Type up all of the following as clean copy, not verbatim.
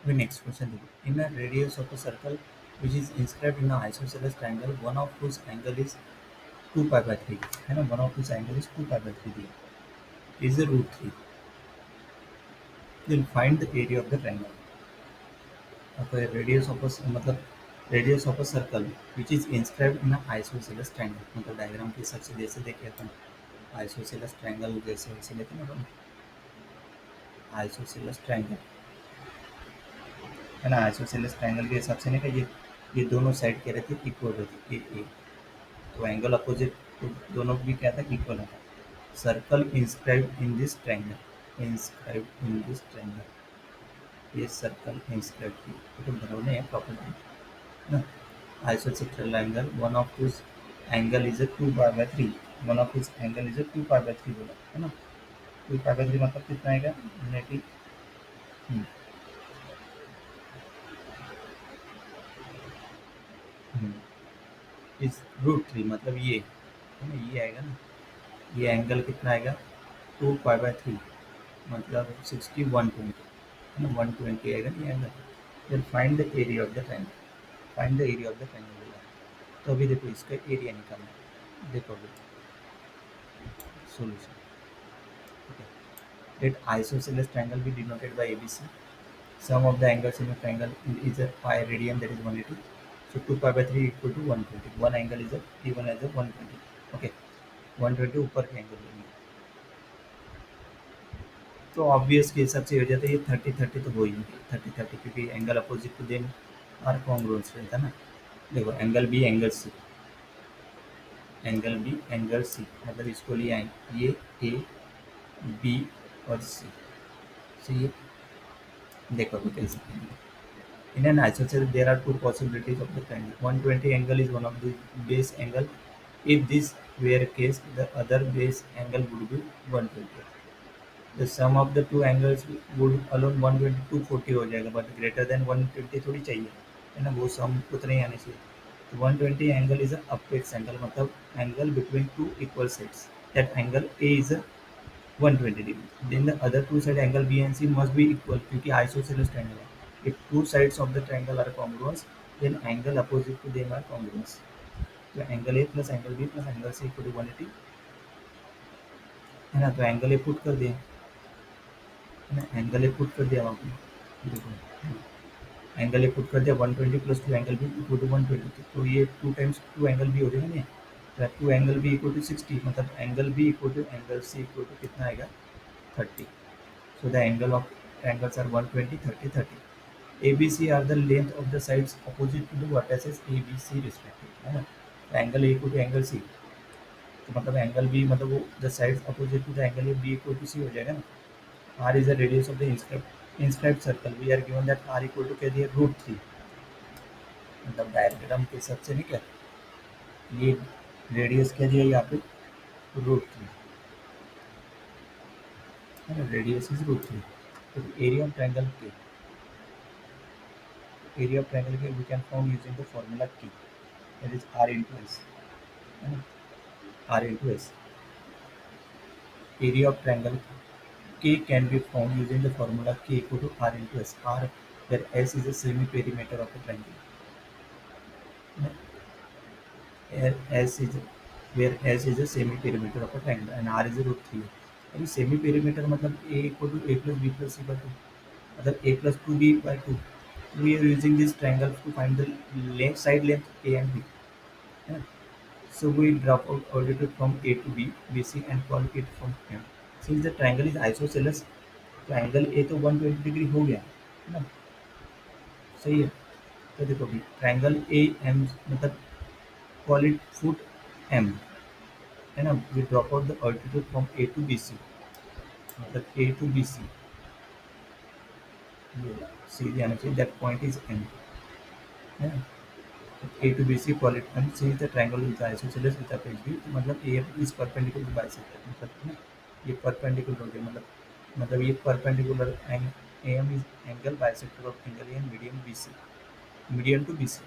The next question देखो, in a radius of a circle which is inscribed in an isosceles triangle, one of whose angle is 2 pi by 3 है ना, one of whose angle is 2 pi by 3 दिया is the root 3, then find the area of the triangle. अब radius of मतलब radius of a circle which is inscribed in isosceles triangle, मतलब diagram के हिसाब से जैसे देखे अपन आइसोसेलेस ट्रायंगल जैसे वैसे लेते हैं ना अपन, आइसोसेलेस ट्रायंगल है ना, आइसोसेलेस ट्रायंगल के हिसाब से नहीं का ये दोनों साइड क्या रहती है, इक्वल रहती है ए, तो एंगल अपोजिट तो दोनों भी क्या था, इक्वल है. Circle inscribed in this triangle, inscribed in this triangle, ये सर्कल इंस्क्राइब्ड की तो बराबर नहीं है प्रॉपर ना. Isosceles triangle, one of whose angle is a 2 pi by 3, one of whose angle is a 2 pi by 3 बोला है ना. 2 pi by 3 मतलब कितना आएगा, नेगेटिव इस रूट 3 मतलब ये है ना, ये आएगा ना, ये एंगल कितना आएगा 2 pi by 3 मतलब 60 120 है ना, 120 आएगा ये एंगल. फिर find the area of the triangle, find the area of the triangle बोला. तो अभी देखो इसका एरिया निकालना है, देखो अभी solution. Let isosceles triangle be denoted by ABC. Sum of the angles in a triangle is a pi radian, that is 180. So 2 pi by 3 equal to 120. One angle is a given as a 120. Okay, 120 ऊपर के angle लेंगे तो obvious के हिसाब से हो जाता है, ये 30 30 तो हो ही नहीं, 30 30 क्योंकि angle opposite to them are congruence रहता है ना. देखो angle B angle C, angle B angle C मतलब इसको लिए आए ये ए बी और सी. सही है, देखो अभी कैसे. In an isosceles, there are two possibilities of the triangle. 120 angle is one of the base angle. If this were case, the other base angle would be 120. The sum of the two angles would alone 120 240 हो जाएगा, but greater than 120 थोड़ी चाहिए है ना, वो सम उतने ही आने चाहिए. तो 120 angle is a apex angle, मतलब angle between two equal sides. That angle A is a 120 degree. Then the other two side angle B and C must be equal क्योंकि isosceles triangle है. If two sides of the triangle are congruous, then angle opposite to them are congruous. तो angle A plus angle B plus angle C equal to 180 है ना. तो angle ए put कर दिया है ना, एंगल ए पुट कर दिया वहाँ पे, देखो एंगल ए पुट कर दिया 120 plus two angle B equal to 120. तो ये two times two angle B हो जाएगा नहीं, तो two angle B equal to 60 मतलब angle B equal to angle C equal to कितना आएगा 30. So the angle of triangles are 120, 30, 30. ABC are the length of the sides opposite to the vertices ABC respectively. है ना, तो angle A equal to angle C, तो मतलब angle B मतलब वो the sides opposite to the angle A B equal to C हो जाएगा ना. R is the radius of the inscribed circle. We are given that R equal to कह दिया root 3, मतलब डायग्राम के हिसाब से नहीं क्या, ये रेडियस कह दिया यहाँ पे रूट 3 है ना, रेडियस इज रूट 3. तो एरिया ऑफ ट्रायंगल के, area of triangle here we can found using the formula K, that is R into S. R into S. Area of triangle K can be found using the formula K equal to R into S. R, where S is the semi perimeter of a triangle. S is where S is the semi perimeter of a triangle and R is the root 3. अभी semi perimeter मतलब a equal to a plus b plus c by two, मतलब a plus two b by two. We are using this triangle to find the length, side length A and B. है ना? So we drop out altitude from A to B, BC and call it from M. Since the triangle is isosceles, तो angle ए तो 120 degree हो गया है ना, सही है. तो देखो अभी ट्रायंगल ए एम मतलब कॉल इट फुट एम है ना. We drop out the altitude from A to B C, मतलब ए टू बी सी, सी आना चाहिए, दैट पॉइंट इज एम है ना. A to BC call it and since the triangle is isosceles with apex B, मतलब A is perpendicular to bisector, मतलब ना ये perpendicular हो गया, मतलब ये perpendicular AM is angle bisector of angle A and median BC, median to BC,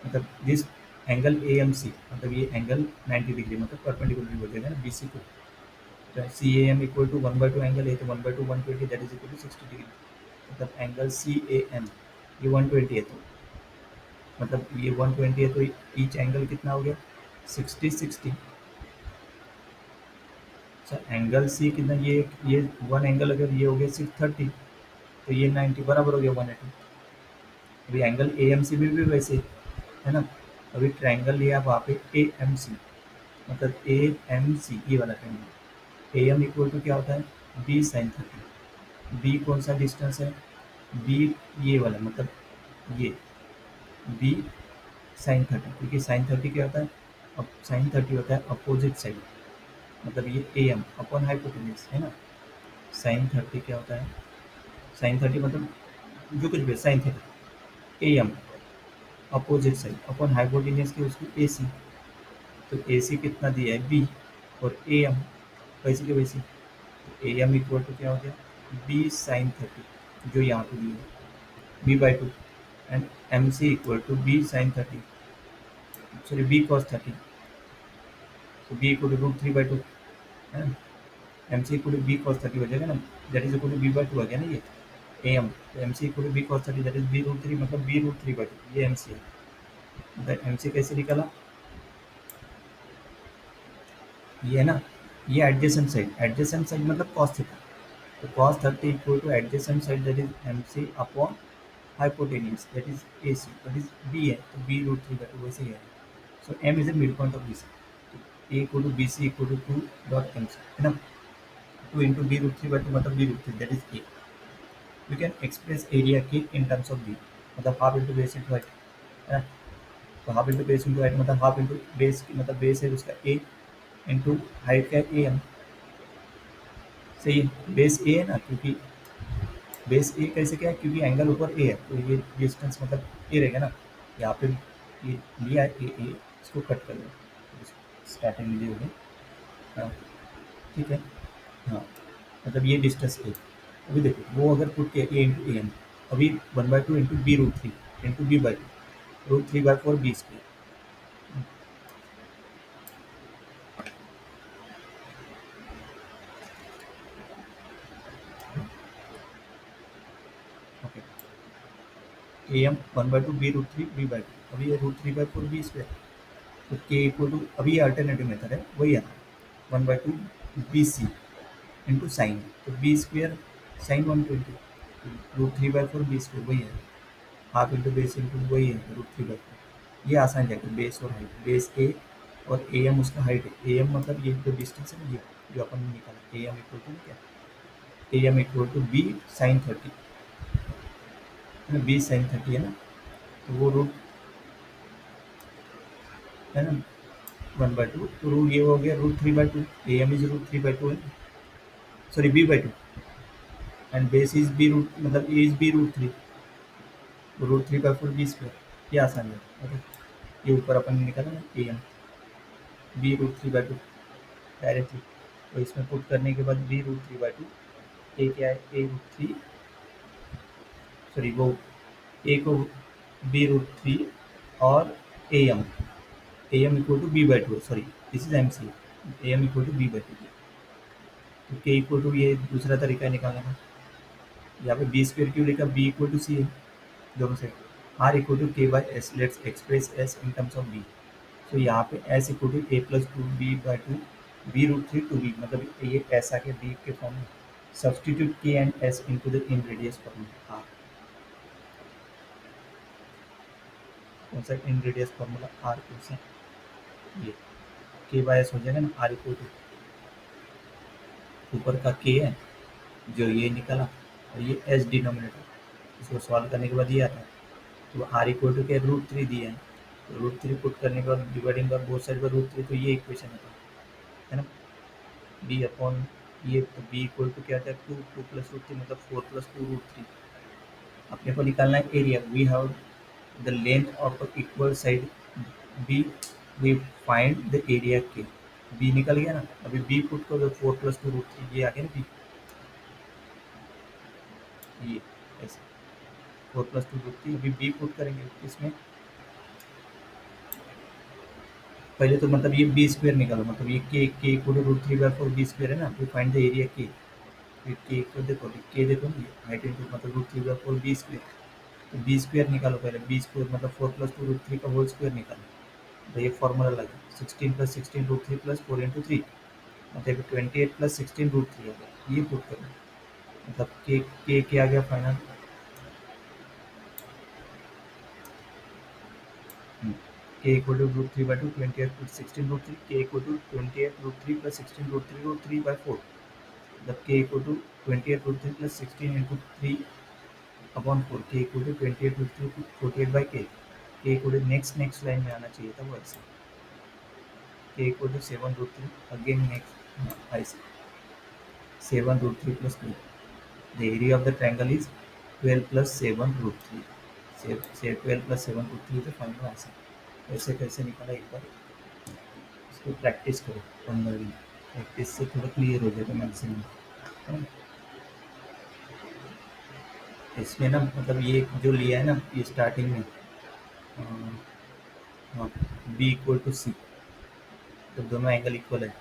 मतलब this angle AMC मतलब ये angle 90 डिग्री मतलब perpendicular हो जाएगा ना BC को. CAM equal to 1/2 angle A, तो 1/2 120 that is equal to 60 degree. मतलब एंगल सी ए एम ये 120 है, तो मतलब ये 120 है तो ईच एंगल कितना हो गया 60 60। अच्छा एंगल सी कितना, ये वन एंगल अगर ये हो गया 630 तो ये 90 बराबर हो गया 180। अभी एंगल ए एम सी में भी वैसे है ना। अभी ट्रायंगल लिया वहाँ पे ए एम सी, मतलब ए एम सी ये वाला triangle A M equal to क्या होता है बी साइन 30। बी कौन सा डिस्टेंस है, बी ये वाला मतलब ये बी साइन 30, क्योंकि साइन 30 क्या होता है, अब साइन 30 होता है अपोजिट साइड, मतलब ये ए एम अपॉन हाइपोटेन्यूज है ना। साइन 30 क्या होता है, साइन 30 मतलब जो कुछ भी sine theta A M opposite side upon hypotenuse की उसकी ए सी, तो ए सी कितना दिया है बी और ए एम वैसे के वैसे, तो ए एम इक्वल टू क्या हो गया बी साइन 30 जो यहाँ पे दिया है b/2 and M C equal to b sine 30, sorry b cos 30, तो बी इक्वल टू रूट 3/2 है ना। M C equal to b cos 30 हो जाएगा ना, that is equal to b/2 आ गया ना ये ए एम, तो M C equal to b cos 30 that is B root 3 मतलब बी रूट 3/2 ये एम सी है। मतलब एम सी कैसे निकाला, ये है ना, ये एडजेसेंट साइड मतलब कॉस थीटा, तो cos 30 equal to adjacent side that is MC upon hypotenuse that is AC that is B है तो B root 3 by 2 वैसे ही है। So M is the midpoint of BC, तो A equal to BC equal to 2 dot MC है ना, 2 into B root 3 by 2 मतलब B root 3 that is A। You can express area K in terms of B, मतलब half into base into height है ना, तो half into base into height मतलब half into base मतलब base है उसका A into height का A M, सही है बेस A है ना, क्योंकि बेस ए कैसे क्या है क्योंकि एंगल ऊपर ए है तो ये डिस्टेंस मतलब ए रहेगा ना। यहाँ पे ये लिया है ए इसको कट कर दो, स्टार्टिंग में दिए होंगे हाँ ठीक है हाँ, मतलब ये डिस्टेंस ए। अभी देखो वो अगर पुट किया ए इंटू ए एम, अभी 1/2 into b root 3 into b/2 root 3/4 B square. Okay A M 1/2 b root 3 b/2, अभी ये रूट 3/4 बी स्क्वायर, तो के इक्वल टू अभी ये अल्टरनेटिव मेथड है वही है ना 1/2 बी सी इंटू साइन, तो b square sine 120 root 3/4 b square वही है, हाफ इंटू बेस इंटू वही है रूट 3/4। ये आसान जाएगा बेस और हाइट, बेस ए और ए एम उसका हाइट है, ए एम मतलब ये जो डिस्टेंस है ना ये जो अपन ने निकाला ए एम इक्वल टू क्या, A M equal to b sine 30 है ना, बी साइन 30 है ना, तो वो रूट है ना 1/2, तो रूट ये हो गया root 3/2, A M is root 3/2 है, sorry b/2 and base is B root मतलब A is B root 3, root 3/4 B square, ये आसान है ओके। ये ऊपर अपन ने निकाला ना A M b root 3/2 directly, तो इसमें पुट करने के बाद बी रूट 3/2 ए क्या है ए रूट 3, सॉरी वो ए को बी रूट 3 और A M equal to b/2 sorry this is M C, A M equal to b/2, तो के इक्वल टू ये दूसरा तरीका है निकालने का, यहाँ पे बी स्क्वेयर क्यों लिखा बी इक्वल टू सी है दोनों side, r equal to k by s, let's express s in terms of b, तो यहाँ पे s equal to a plus 2b/2 b root 3 two b, मतलब ये एस आके बी के फॉर्म में substitute k and s into the in radius formula r, कौन सा इन रेडियस फॉर्मूला आर कौन सा, ये के बाई एस हो जाएगा ना, आर इक्वल टू ऊपर का के है जो ये निकला और ये एस डिनोमिनेटर, इसको सॉल्व करने के बाद ये आता है, तो आर इक्वल टू के रूट 3 दिया है, तो रूट 3 पुट करने के बाद dividing by both side by root 3, तो ये इक्वेशन है ना बी अपॉन ये, तो बी इक्वल टू क्या आता है 2 प्लस रूट 3 मतलब 4 + 2 √3। अपने को निकालना है area, we have the length of the equal side b, we find the area k, b निकल गया ना, अभी बी पुट करो 4 + 2 √3 ये आ गया ना बी, ये ऐसे 4 + 2 √3, अभी बी पुट करेंगे इसमें, पहले तो मतलब ये बी स्क्वायर निकालो, मतलब ये के इक्वल टू √3/4 बी स्क्वायर है ना, तो फाइंड द एरिया के, फिर के को देखो, के देखो ना, हाइट इंटू मतलब root three by four b square, तो बी स्क्वेयर निकालो पहले, बी स्क्वेयर मतलब four plus two root three का होल स्क्वेयर निकालो। तो ये फॉर्मूला लगा, sixteen plus sixteen root three plus four into three, मतलब 28 प्लस सिक्सटीन रूट थ्री आ गया, ये पुट करो। मतलब के आ गया final, K equal to root three by two, 28 plus sixteen root three, K equal to 28 root three plus sixteen root three by four, मतलब K equal to 28 root three plus sixteen into three upon four, K equal to 28 root three 48 by K equal to next line में आना चाहिए था वो ऐसे, K equal to seven root three, again next ऐसे, seven root three plus two, the area of the triangle is 12 plus 7 root 3, say 12 plus 7 root 3 तो final answer. ऐसे कैसे निकाला एक बार इसको प्रैक्टिस करो, 15 दिन प्रैक्टिस से थोड़ा क्लियर हो जाएगा मैक्सिमम। इसमें ना मतलब ये जो लिया है ना ये स्टार्टिंग में, हाँ, बी इक्वल टू सी, तो दोनों एंगल इक्वल है,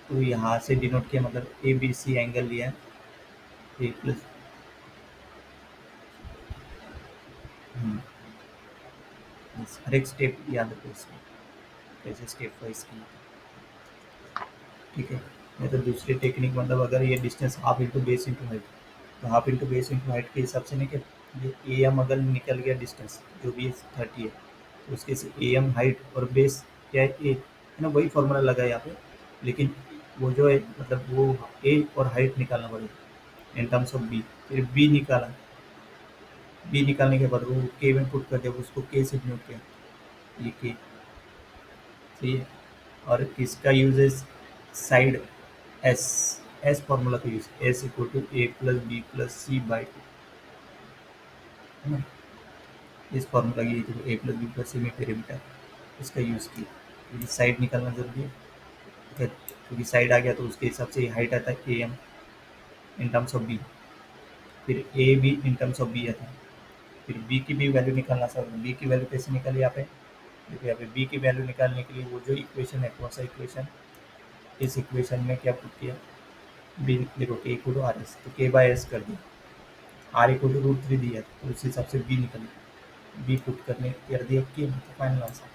तो यहाँ से डिनोट किया, मतलब ए बी सी एंगल लिया है, ए प्लस, हर एक स्टेप याद रखो इसमें, कैसे स्टेप वाइज की, ठीक है। नहीं तो दूसरी टेक्निक, मतलब अगर ये distance half into base into height, तो half into base into height के हिसाब से नहीं कि ये ए एम अगर निकल गया डिस्टेंस जो भी 30 है, तो उसके से ए एम हाइट और बेस क्या है, ए है ना, वही फॉर्मूला लगा है यहाँ पे, लेकिन वो जो है मतलब वो ए और हाइट निकालना पड़ेगा इन टर्म्स ऑफ बी, फिर बी निकाला, बी निकालने के बाद वो के में पुट कर दिया, उसको के से डिनोट किया, ये के, ठीक है। और किसका यूज है, साइड एस, एस फॉर्मूला का use, s equal to a plus b plus c by two, है ना, इस फॉर्मूला की तो a plus b plus c में पेरीमीटर, इसका यूज़ किया, क्योंकि साइड निकालना जरूरी है, ठीक है, क्योंकि साइड आ गया तो उसके हिसाब से हाइट आता है A M in terms of B, फिर A B in terms of B आता है, फिर बी की भी वैल्यू निकालना सर, बी की वैल्यू कैसे निकाली यहाँ पे, देखो यहाँ पे बी की वैल्यू निकालने के लिए वो जो इक्वेशन है, कौन सा इक्वेशन, इस इक्वेशन में क्या पुट किया, बी देखो के इक्वल टू आर एस, तो के बाय एस कर दिया, r equal to root three दिया तो उस हिसाब से बी निकली, बी पुट करने कर दिया के, मतलब फाइनल आंसर।